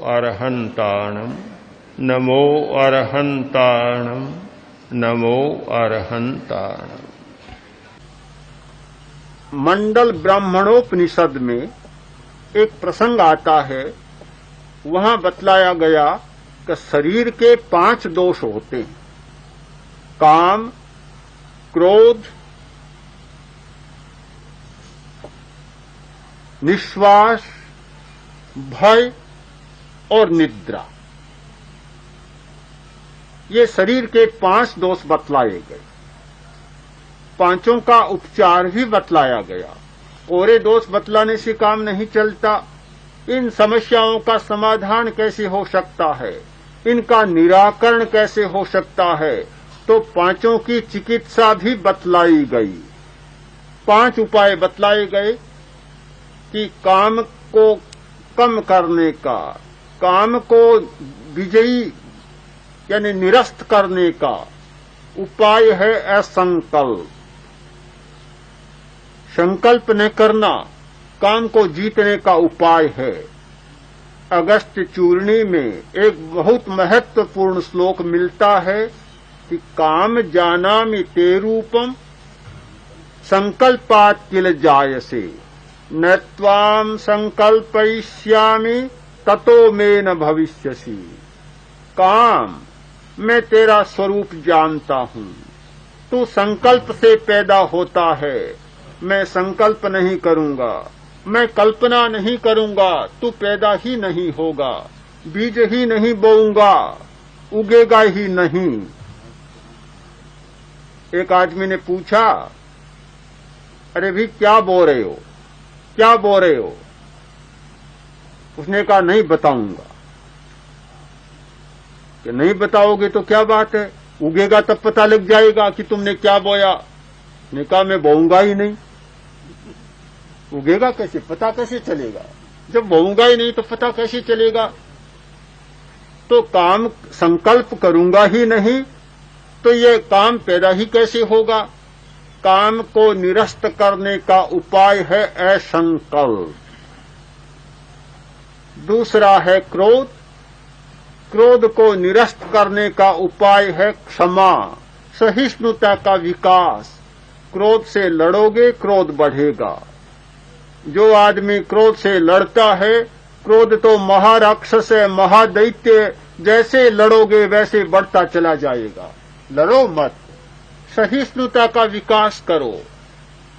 अरहन्ताणं नमो अरहन्ताणं नमो अरहन्ताणं। मंडल ब्राह्मणोपनिषद में एक प्रसंग आता है, वहां बतलाया गया कि शरीर के 5 दोष होते हैं: काम, क्रोध, निश्वास, भय और निद्रा। ये शरीर के 5 दोष बतलाए गए। पांचों का उपचार भी बतलाया गया। कोरे दोष बतलाने से काम नहीं चलता। इन समस्याओं का समाधान कैसे हो सकता है, इनका निराकरण कैसे हो सकता है, तो पांचों की चिकित्सा भी बतलाई गई। 5 उपाय बतलाए गए कि काम को कम करने का, काम को विजयी यानी निरस्त करने का उपाय है असंकल्प। संकल्प न करना काम को जीतने का उपाय है। अगस्त्य चूर्णी में एक बहुत महत्वपूर्ण श्लोक मिलता है कि काम जानामि ते रूपम संकल्पात् किल जायसे न त्वाम संकल्पयिष्यामि ततो मे न भविष्यसि। काम, मैं तेरा स्वरूप जानता हूं, तू संकल्प से पैदा होता है, मैं संकल्प नहीं करूंगा, मैं कल्पना नहीं करूंगा, तू पैदा ही नहीं होगा, बीज ही नहीं बोऊंगा, उगेगा ही नहीं। एक आदमी ने पूछा, अरे भी क्या बो रहे हो, क्या बो रहे हो? उसने कहा नहीं बताऊंगा। कि नहीं बताओगे तो क्या बात है, उगेगा तब पता लग जाएगा कि तुमने क्या बोया। ने कहा मैं बोऊंगा ही नहीं। उगेगा कैसे, पता कैसे चलेगा? जब बोऊंगा ही नहीं तो पता कैसे चलेगा? तो काम संकल्प करूंगा ही नहीं तो ये काम पैदा ही कैसे होगा? काम को निरस्त करने का उपाय है असंकल्प। दूसरा है क्रोध। क्रोध को निरस्त करने का उपाय है क्षमा, सहिष्णुता का विकास। क्रोध से लड़ोगे, क्रोध बढ़ेगा। जो आदमी क्रोध से लड़ता है, क्रोध तो महाराक्षस है, महादैत्य, जैसे लड़ोगे वैसे बढ़ता चला जाएगा। लड़ो मत, सहिष्णुता का विकास करो।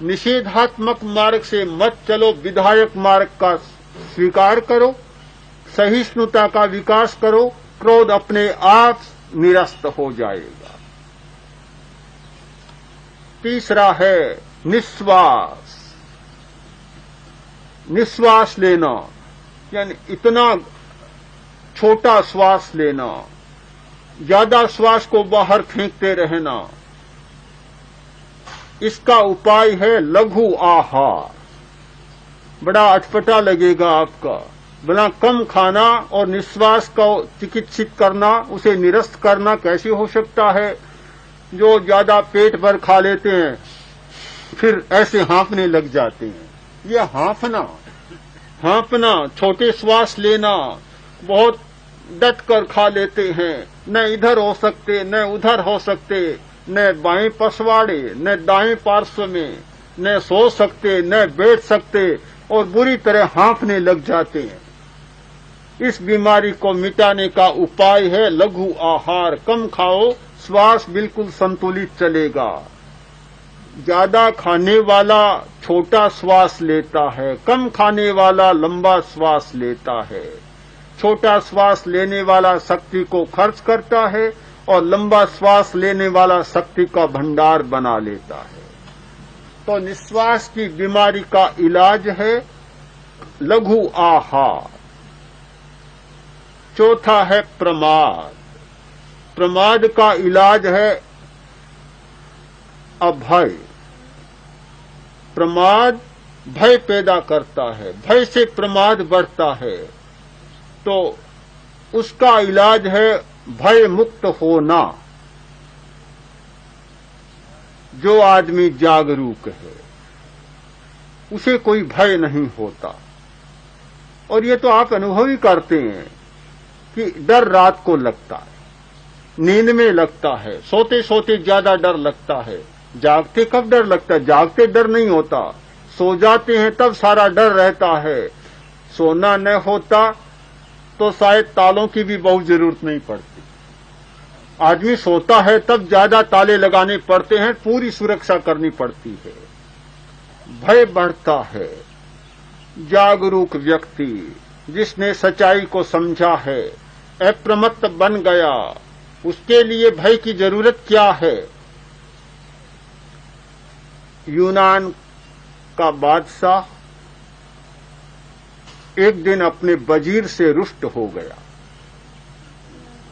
निषेधात्मक मार्ग से मत चलो, विधायक मार्ग का स्वीकार करो, सहिष्णुता का विकास करो, क्रोध अपने आप निरस्त हो जाएगा। तीसरा है निश्वास। निश्वास लेना यानी इतना छोटा श्वास लेना, ज्यादा श्वास को बाहर फेंकते रहना। इसका उपाय है लघु आहार। बड़ा अटपटा लगेगा आपका, बड़ा कम खाना और निश्वास को चिकित्सित करना, उसे निरस्त करना कैसे हो सकता है? जो ज्यादा पेट भर खा लेते हैं फिर ऐसे हाँफने लग जाते हैं। ये हाँफना, छोटे श्वास लेना, बहुत डट कर खा लेते हैं, न इधर हो सकते न उधर हो सकते, न बाएं पसवाड़े न दाएं पार्श्व में, न सो सकते न बैठ सकते और बुरी तरह हाँफने लग जाते हैं। इस बीमारी को मिटाने का उपाय है लघु आहार। कम खाओ, श्वास बिल्कुल संतुलित चलेगा। ज्यादा खाने वाला छोटा श्वास लेता है, कम खाने वाला लंबा श्वास लेता है। छोटा श्वास लेने वाला शक्ति को खर्च करता है और लंबा श्वास लेने वाला शक्ति का भंडार बना लेता है। तो निश्वास की बीमारी का इलाज है लघु आहार। चौथा है प्रमाद। प्रमाद का इलाज है अभय। प्रमाद भय पैदा करता है, भय से प्रमाद बढ़ता है, तो उसका इलाज है भय मुक्त होना। जो आदमी जागरूक है उसे कोई भय नहीं होता। और ये तो आप अनुभव ही करते हैं कि डर रात को लगता है, नींद में लगता है, सोते सोते ज्यादा डर लगता है। जागते कब डर लगता है? जागते डर नहीं होता, सो जाते हैं तब सारा डर रहता है। सोना न होता तो शायद तालों की भी बहुत जरूरत नहीं पड़ती। आदमी सोता है तब ज्यादा ताले लगाने पड़ते हैं, पूरी सुरक्षा करनी पड़ती है। भय बढ़ता है। जागरूक व्यक्ति जिसने सच्चाई को समझा है, अप्रमत्त बन गया, उसके लिए भय की जरूरत क्या है? यूनान का बादशाह एक दिन अपने वजीर से रुष्ट हो गया।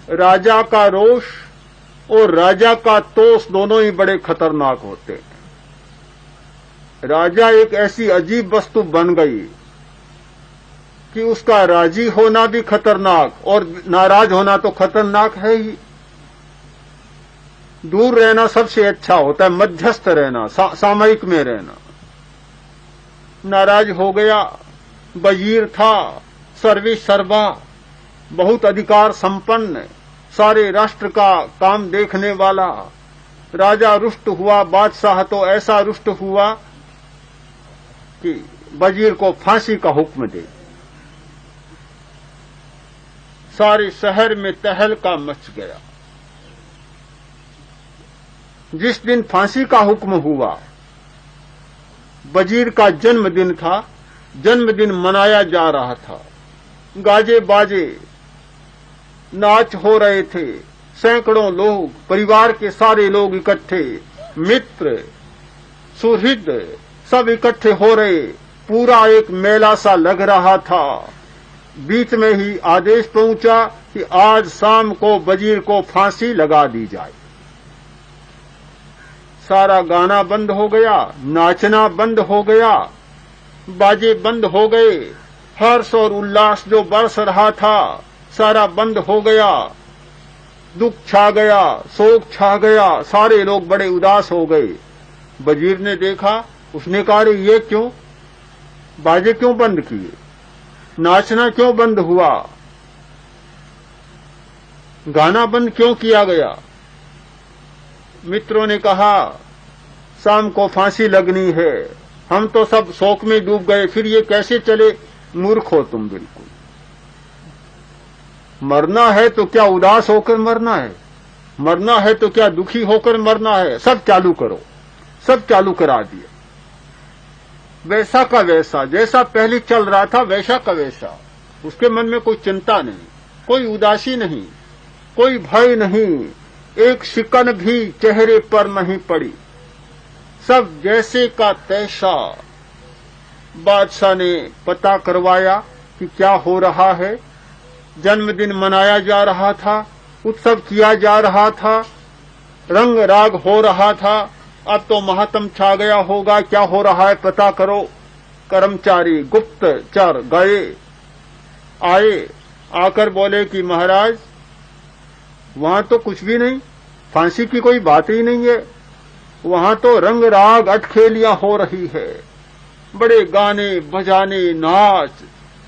राजा का रोष और राजा का तोष दोनों ही बड़े खतरनाक होते हैं। राजा एक ऐसी अजीब वस्तु बन गई कि उसका राजी होना भी खतरनाक और नाराज होना तो खतरनाक है ही। दूर रहना सबसे अच्छा होता है, मध्यस्थ रहना, सामयिक में रहना। नाराज हो गया। वजीर था, सर्वे सर्वा, बहुत अधिकार संपन्न, सारे राष्ट्र का काम देखने वाला। राजा रुष्ट हुआ। बादशाह तो ऐसा रुष्ट हुआ कि वजीर को फांसी का हुक्म दे। सारे शहर में तहलका मच गया। जिस दिन फांसी का हुक्म हुआ, वजीर का जन्मदिन था, जन्मदिन मनाया जा रहा था। गाजे बाजे, नाच हो रहे थे, सैकड़ों लोग, परिवार के सारे लोग इकट्ठे, मित्र सुहृद सब इकट्ठे हो रहे। पूरा एक मेला सा लग रहा था। बीच में ही आदेश पहुंचा कि आज शाम को वजीर को फांसी लगा दी जाए। सारा गाना बंद हो गया, नाचना बंद हो गया, बाजे बंद हो गए। हर्ष और उल्लास जो बरस रहा था सारा बंद हो गया। दुख छा गया, शोक छा गया, सारे लोग बड़े उदास हो गए। वजीर ने देखा, उसने कहा, अरे ये क्यों? बाजे क्यों बंद किए? नाचना क्यों बंद हुआ? गाना बंद क्यों किया गया? मित्रों ने कहा, शाम को फांसी लगनी है, हम तो सब शोक में डूब गए, फिर ये कैसे चले? मूर्ख हो तुम बिल्कुल। मरना है तो क्या उदास होकर मरना है? मरना है तो क्या दुखी होकर मरना है? सब चालू करो। सब चालू करा दिया। वैसा का वैसा, जैसा पहले चल रहा था वैसा का वैसा। उसके मन में कोई चिंता नहीं, कोई उदासी नहीं, कोई भय नहीं, एक शिकन भी चेहरे पर नहीं पड़ी। सब जैसे का तैसा। बादशाह ने पता करवाया कि क्या हो रहा है। जन्मदिन मनाया जा रहा था, उत्सव किया जा रहा था, रंग राग हो रहा था। अब तो महात्म छा गया होगा, क्या हो रहा है पता करो। कर्मचारी गुप्तचर गए, आए, आकर बोले कि महाराज वहां तो कुछ भी नहीं, फांसी की कोई बात ही नहीं है, वहां तो रंग राग अटखेलियां हो रही है, बड़े गाने बजाने नाच,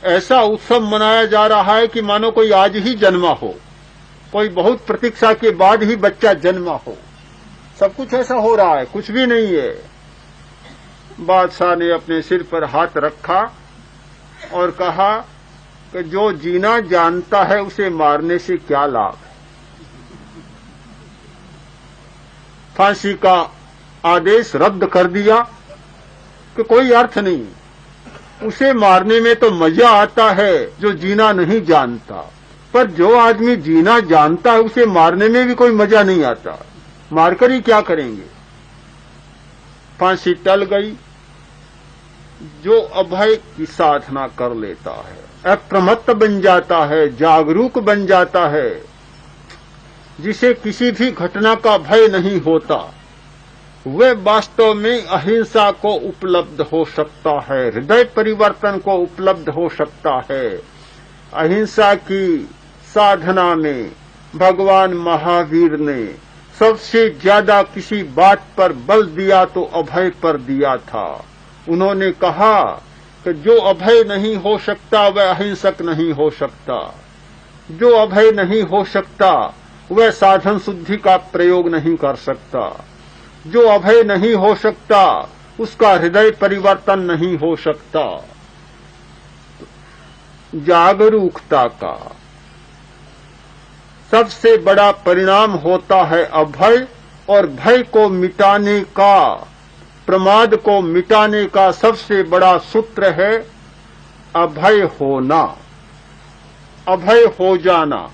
ऐसा उत्सव मनाया जा रहा है कि मानो कोई आज ही जन्मा हो, कोई बहुत प्रतीक्षा के बाद ही बच्चा जन्मा हो। सब कुछ ऐसा हो रहा है, कुछ भी नहीं है। बादशाह ने अपने सिर पर हाथ रखा और कहा कि जो जीना जानता है उसे मारने से क्या लाभ है। फांसी का आदेश रद्द कर दिया कि कोई अर्थ नहीं, उसे मारने में तो मजा आता है जो जीना नहीं जानता, पर जो आदमी जीना जानता है उसे मारने में भी कोई मजा नहीं आता, मारकर ही क्या करेंगे। फांसी टल गई। जो अभय की साधना कर लेता है, अप्रमत्त बन जाता है, जागरूक बन जाता है, जिसे किसी भी घटना का भय नहीं होता, वे वास्तव में अहिंसा को उपलब्ध हो सकता है, हृदय परिवर्तन को उपलब्ध हो सकता है। अहिंसा की साधना में भगवान महावीर ने सबसे ज्यादा किसी बात पर बल दिया तो अभय पर दिया था। उन्होंने कहा कि जो अभय नहीं हो सकता वह अहिंसक नहीं हो सकता। जो अभय नहीं हो सकता वह साधन शुद्धि का प्रयोग नहीं कर सकता। जो अभय नहीं हो सकता उसका हृदय परिवर्तन नहीं हो सकता। जागरूकता का सबसे बड़ा परिणाम होता है अभय, और भय को मिटाने का, प्रमाद को मिटाने का सबसे बड़ा सूत्र है अभय होना, अभय हो जाना।